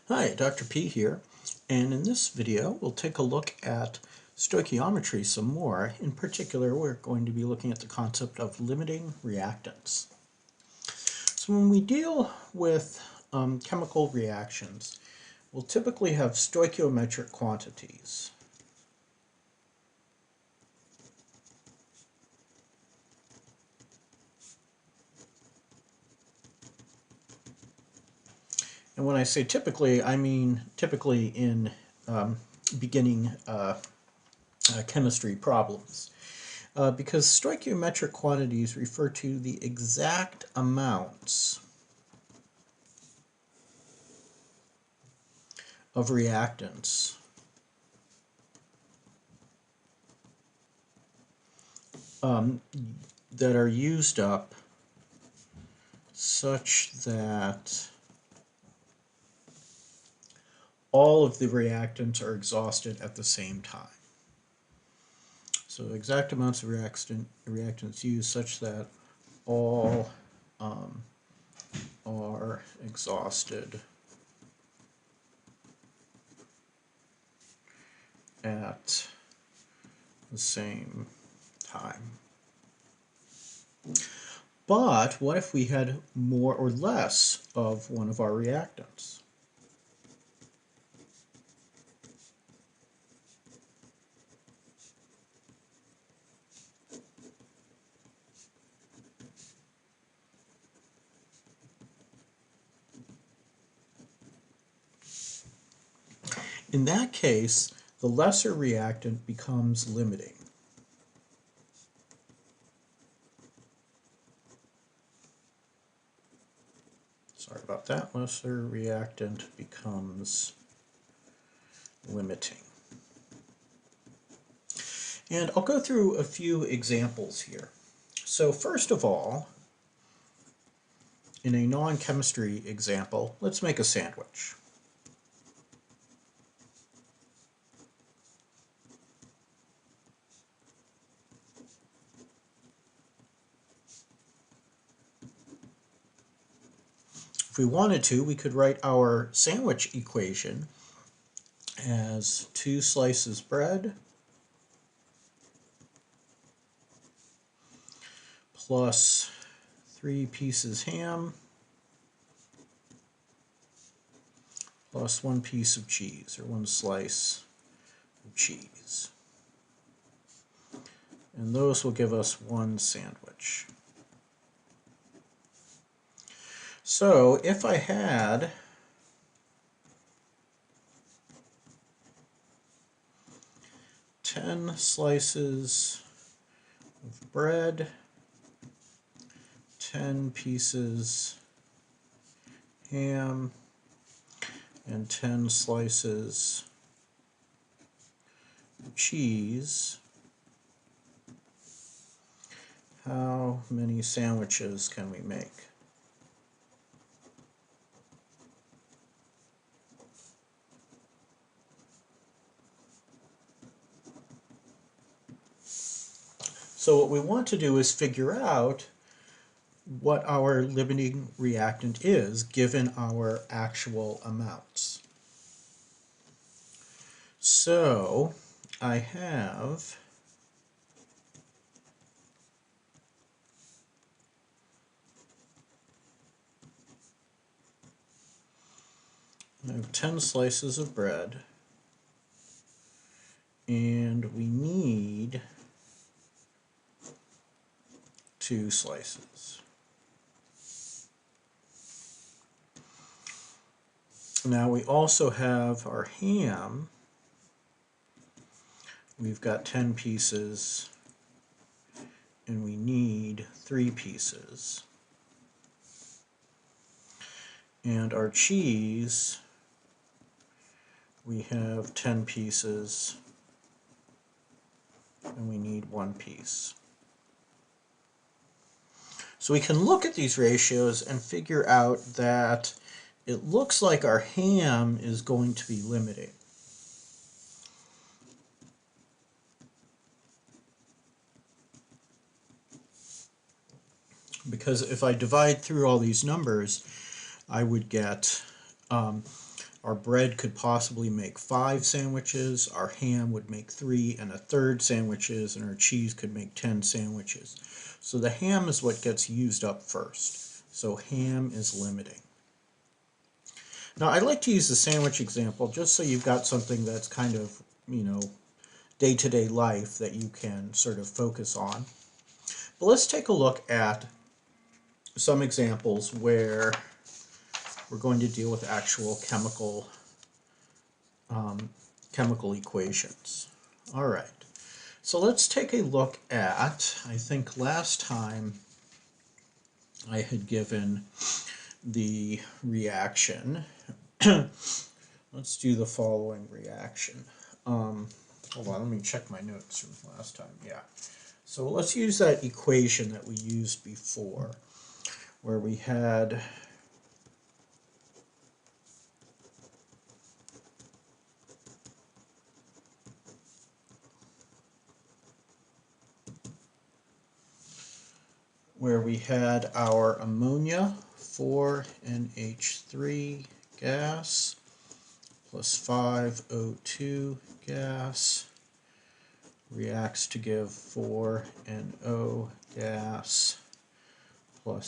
Hi, Dr. P here, and in this video we'll take a look at stoichiometry some more. In particular, we're going to be looking at the concept of limiting reactants. So when we deal with chemical reactions, we'll typically have stoichiometric quantities. And when I say typically, I mean typically in beginning chemistry problems. Because stoichiometric quantities refer to the exact amounts of reactants that are used up such that all of the reactants are exhausted at the same time. So exact amounts of reactants used such that all are exhausted at the same time. But what if we had more or less of one of our reactants? In that case, the lesser reactant becomes limiting. Sorry about that. Lesser reactant becomes limiting. And I'll go through a few examples here. So first of all, in a non-chemistry example, let's make a sandwich. If we wanted to, we could write our sandwich equation as 2 slices bread plus 3 pieces ham plus 1 piece of cheese, or 1 slice of cheese. And those will give us 1 sandwich. So if I had ten slices of bread, 10 pieces ham, and 10 slices of cheese, how many sandwiches can we make? So what we want to do is figure out what our limiting reactant is given our actual amounts. So I have I have 10 slices of bread, and we need 2 slices. Now we also have our ham. We've got 10 pieces, and we need 3 pieces. And our cheese, we have 10 pieces, and we need 1 piece. So we can look at these ratios and figure out that it looks like our ham is going to be limiting. Because if I divide through all these numbers, I would get Our bread could possibly make 5 sandwiches, our ham would make 3 1/3 sandwiches, and our cheese could make 10 sandwiches. So the ham is what gets used up first. So ham is limiting. Now I'd like to use the sandwich example just so you've got something that's kind of, day-to-day life that you can sort of focus on. But let's take a look at some examples where we're going to deal with actual chemical equations. All right, so let's take a look at, I think last time I had given the reaction. Let's do the following reaction. Hold on, let me check my notes from last time. Yeah. So let's use that equation that we used before, where we had our ammonia, 4NH3 gas, plus 5O2 gas, reacts to give 4NO gas, plus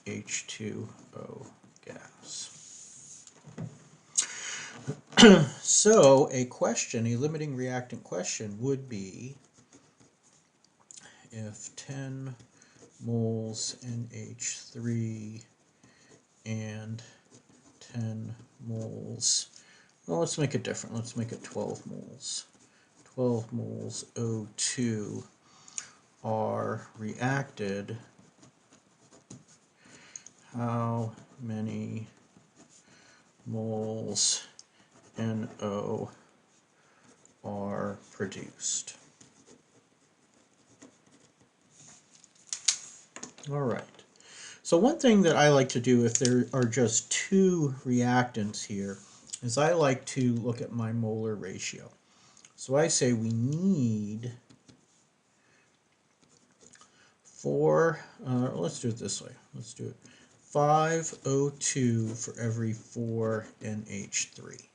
6H2O gas. So a limiting reactant question would be if 10 moles NH3 and 10 moles, well, let's make it different. Let's make it 12 moles. 12 moles O2 are reacted, how many moles NO are produced? All right. So one thing that I like to do if there are just 2 reactants here is I like to look at my molar ratio. So I say we need 4, let's do it this way. Let's do it 5 O2 for every 4 NH3.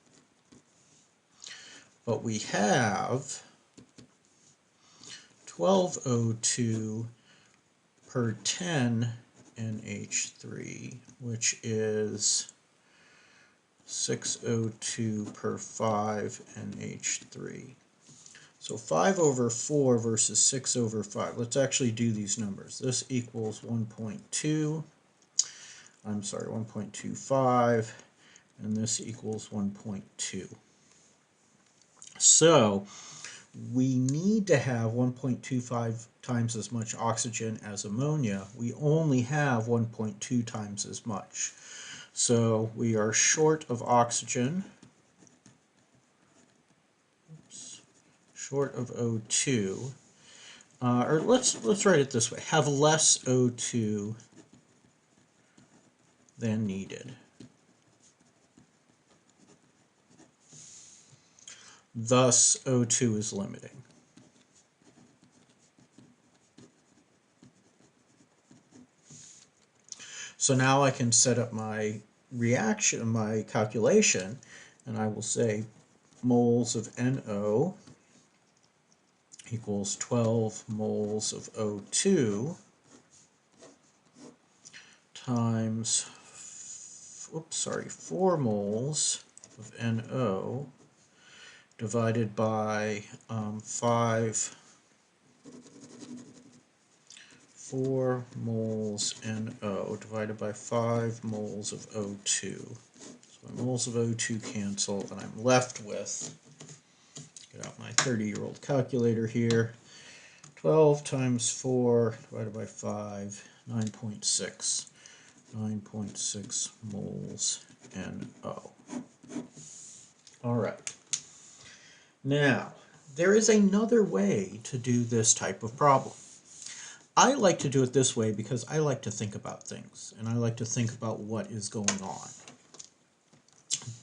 But we have 12 O2 per 10 NH3, which is 6 O2 per 5 NH3. So 5 over 4 versus 6 over 5. Let's actually do these numbers. This equals 1.25, and this equals 1.2. So we need to have 1.25 times as much oxygen as ammonia. We only have 1.2 times as much. So we are short of oxygen, short of O2, or let's write it this way, have less O2 than needed. Thus, O2 is limiting. So now I can set up my reaction, my calculation, and I will say moles of NO equals 12 moles of O2 times, 4 moles of NO divided by 4 moles NO divided by 5 moles of O2. So my moles of O2 cancel, and I'm left with, get out my 30-year-old calculator here, 12 times 4 divided by 5, 9.6. 9.6 moles NO. All right. Now, there is another way to do this type of problem. I like to do it this way because I like to think about things, and I like to think about what is going on.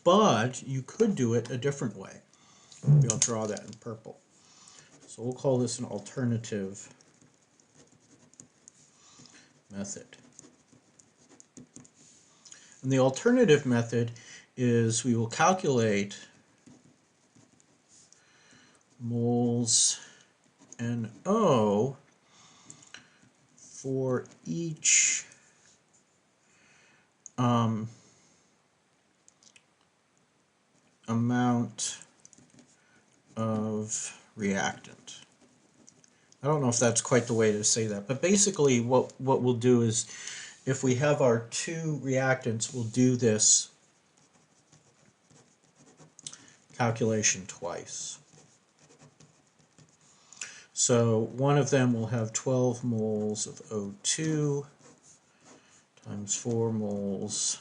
But you could do it a different way. Maybe I'll draw that in purple. So we'll call this an alternative method. And the alternative method is we will calculate moles NO for each amount of reactant. I don't know if that's quite the way to say that, but basically what we'll do is, if we have our two reactants, we'll do this calculation twice. So one of them will have 12 moles of O2 times 4 moles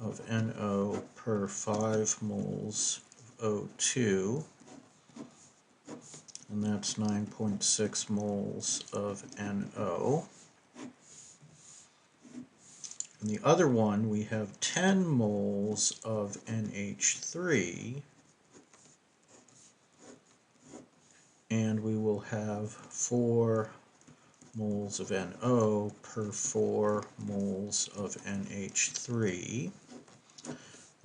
of NO per 5 moles of O2, and that's 9.6 moles of NO. And the other one, we have 10 moles of NH3, and we will have 4 moles of NO per 4 moles of NH3.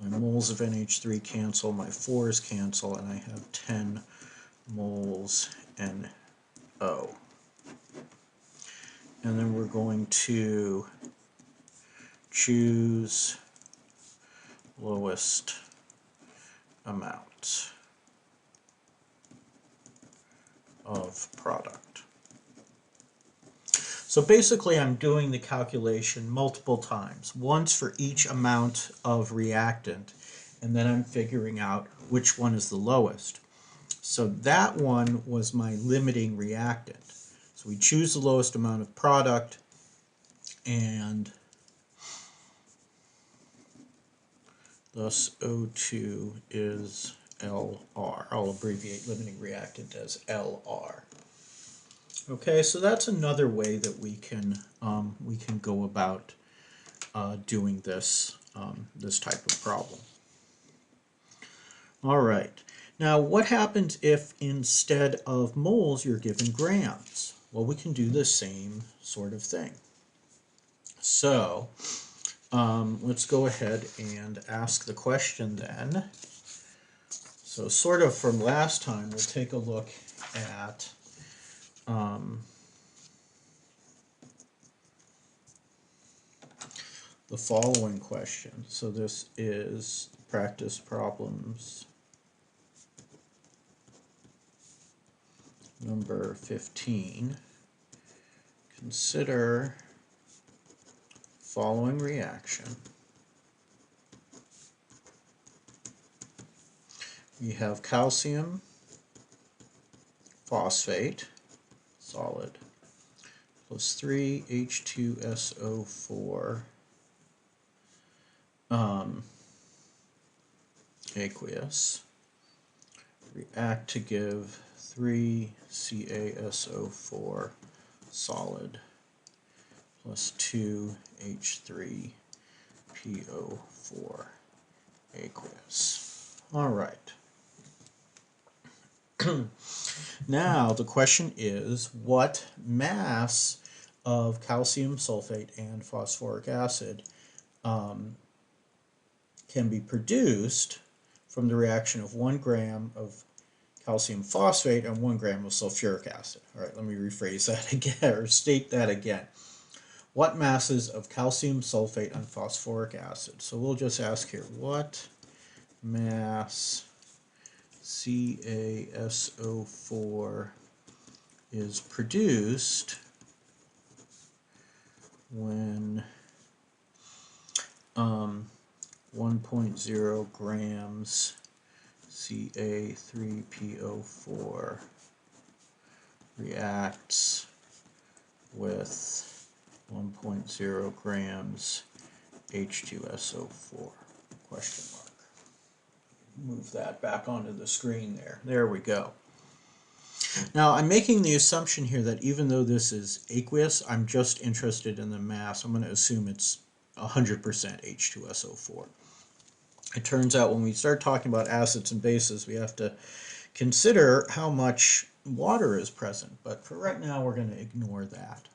My moles of NH3 cancel, my 4's cancel, and I have 10 moles NO. And then we're going to choose lowest amount of product. So basically I'm doing the calculation multiple times, once for each amount of reactant, and then I'm figuring out which one is the lowest. So that one was my limiting reactant. So we choose the lowest amount of product, and thus O2 is LR. I'll abbreviate limiting reactant as LR. Okay, so that's another way that we can go about doing this this type of problem. All right. Now, what happens if instead of moles you're given grams? Well, we can do the same sort of thing. So let's go ahead and ask the question then. So sort of from last time, we'll take a look at the following question. So this is practice problems number 15. Consider following reaction. We have calcium phosphate, solid, plus 3 H2SO4 aqueous, react to give 3 CaSO4 solid plus 2 H3PO4 aqueous. All right. Now the question is, what mass of calcium sulfate and phosphoric acid can be produced from the reaction of 1 gram of calcium phosphate and 1 gram of sulfuric acid? All right, let me rephrase that again, or state that again. What masses of calcium sulfate and phosphoric acid? So we'll just ask here, what mass CaSO4 is produced when 1.0 grams Ca3PO4 reacts with 1.0 grams H2SO4? Question mark. Move that back onto the screen there. There we go. Now I'm making the assumption here that even though this is aqueous, I'm just interested in the mass. I'm going to assume it's 100% H2SO4. It turns out when we start talking about acids and bases, we have to consider how much water is present, but for right now we're going to ignore that.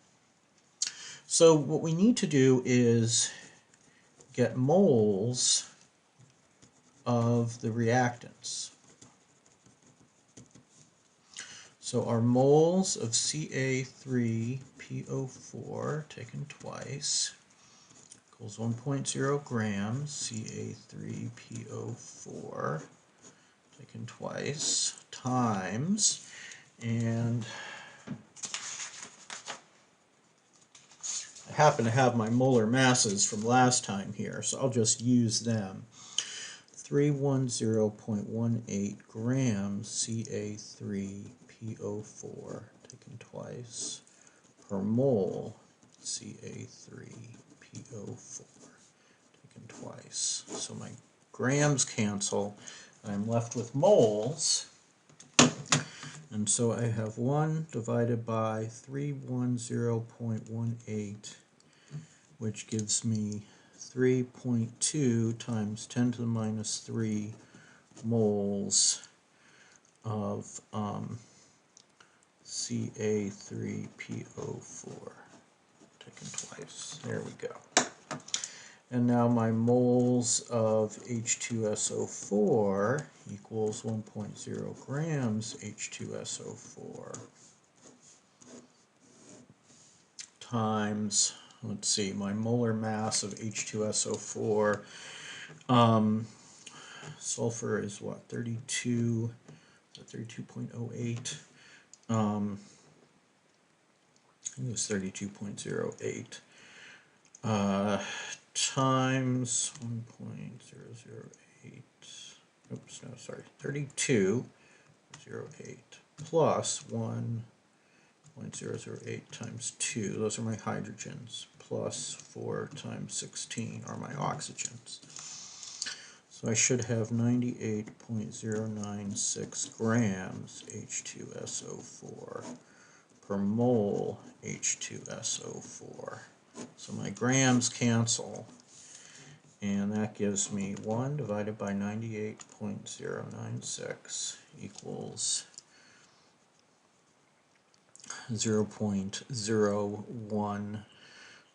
So what we need to do is get moles of the reactants. So our moles of Ca3PO4 taken twice equals 1.0 grams Ca3PO4 taken twice times, and I happen to have my molar masses from last time here, so I'll just use them. 310.18 grams Ca3PO4 taken twice per mole Ca3PO4 taken twice. So my grams cancel, and I'm left with moles. And so I have 1 divided by 310.18, which gives me 3.2 times 10 to the minus 3 moles of Ca3PO4 taken twice. There we go. And now my moles of H2SO4 equals 1.0 grams H2SO4 times, let's see, my molar mass of H2SO4. Sulfur is what, 32, 32.08. I think it was 32.08. Times 1.008, oops, no, sorry, 32.08 plus 1.008 times 2, those are my hydrogens, plus 4 times 16 are my oxygens. So I should have 98.096 grams H2SO4 per mole H2SO4. So my grams cancel, and that gives me 1 divided by 98.096 equals 0.01,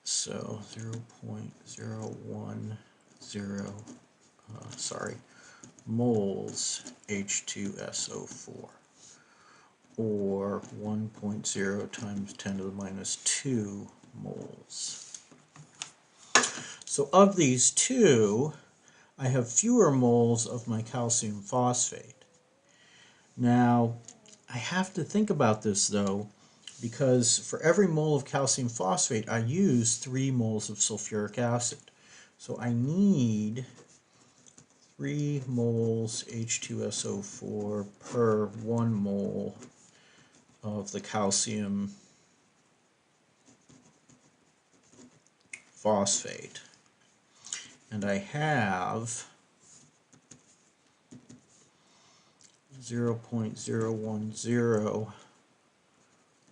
so 0.010, moles H2SO4, or 1.0 times 10 to the minus 2 moles. So of these two, I have fewer moles of my calcium phosphate. Now, I have to think about this though, because for every mole of calcium phosphate, I use 3 moles of sulfuric acid. So I need 3 moles H2SO4 per 1 mole of the calcium phosphate. And I have 0.010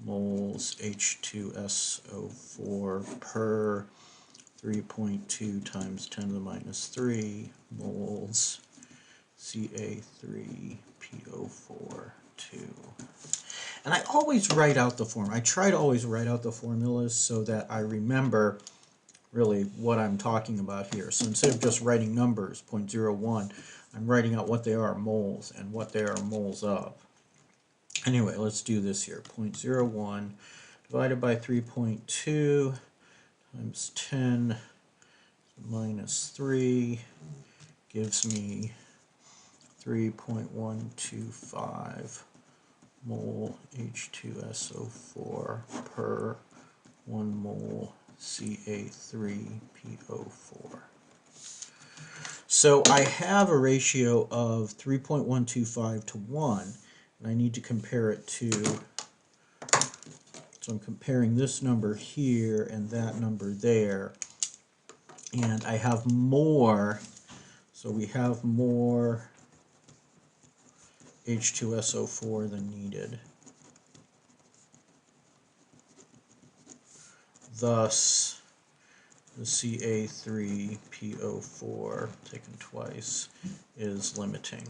moles H2SO4 per 3.2 times 10 to the minus 3 moles Ca3PO4 2. And I always write out the form. I try to always write out the formulas so that I remember really what I'm talking about here. So instead of just writing numbers, 0.01, I'm writing out what they are, moles, and what they are moles of. Anyway, let's do this here. 0.01 divided by 3.2 times 10 minus 3 gives me 3.125 mole H2SO4 per 1 mole Ca3PO4. So I have a ratio of 3.125 to 1, and I need to compare it to, so I'm comparing this number here and that number there, and I have more, so we have more H2SO4 than needed. Thus, the Ca3PO4 taken twice is limiting.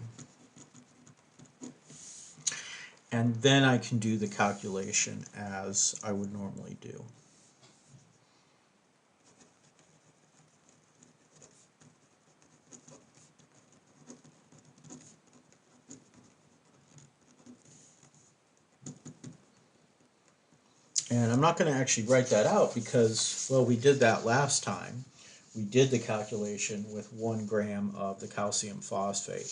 And then I can do the calculation as I would normally do. And I'm not going to actually write that out because, well, we did that last time. We did the calculation with 1 gram of the calcium phosphate.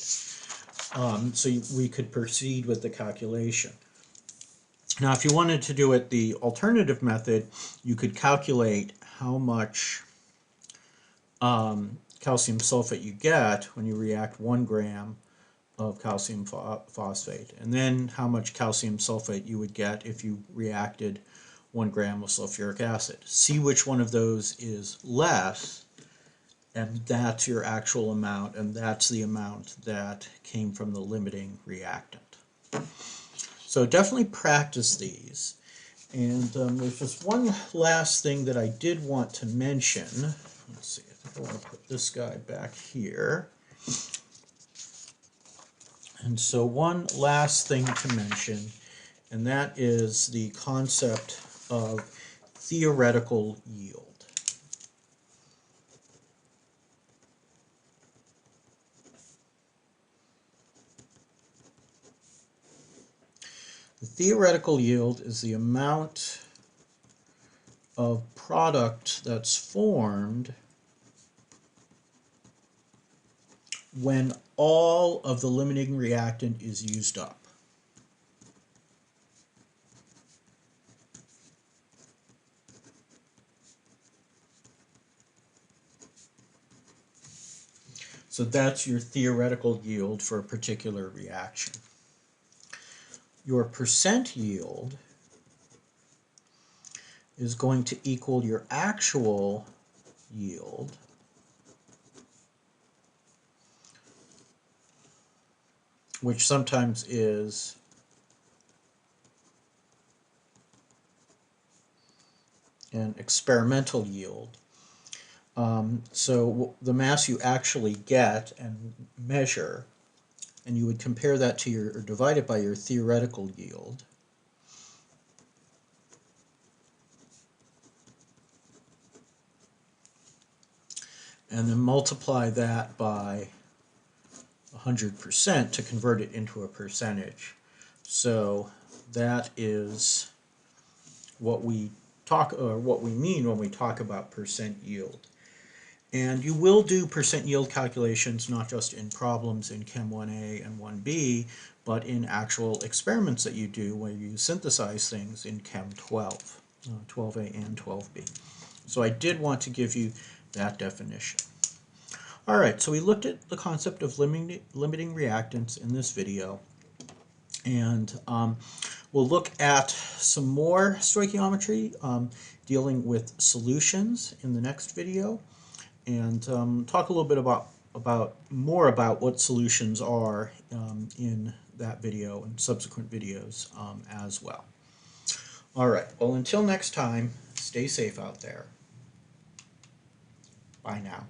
So we could proceed with the calculation. Now, if you wanted to do it the alternative method, you could calculate how much calcium sulfate you get when you react 1 gram of calcium phosphate, and then how much calcium sulfate you would get if you reacted 1 gram of sulfuric acid. See which one of those is less, and that's your actual amount, and that's the amount that came from the limiting reactant. So definitely practice these. And there's just one last thing that I did want to mention. Let's see, I think I want to put this guy back here. And so one last thing to mention, and that is the concept of theoretical yield. The theoretical yield is the amount of product that's formed when all of the limiting reactant is used up. So that's your theoretical yield for a particular reaction. Your percent yield is going to equal your actual yield which sometimes is an experimental yield. So the mass you actually get and measure, and you would compare that to your, or divide it by your theoretical yield. And then multiply that by 100% to convert it into a percentage. So that is what we mean when we talk about percent yield. And you will do percent yield calculations not just in problems in Chem 1A and 1B, but in actual experiments that you do where you synthesize things in Chem 12, 12A and 12B. So I did want to give you that definition. All right, so we looked at the concept of limiting reactants in this video, and we'll look at some more stoichiometry dealing with solutions in the next video, and talk a little bit more about what solutions are in that video and subsequent videos as well. All right, well, until next time, stay safe out there. Bye now.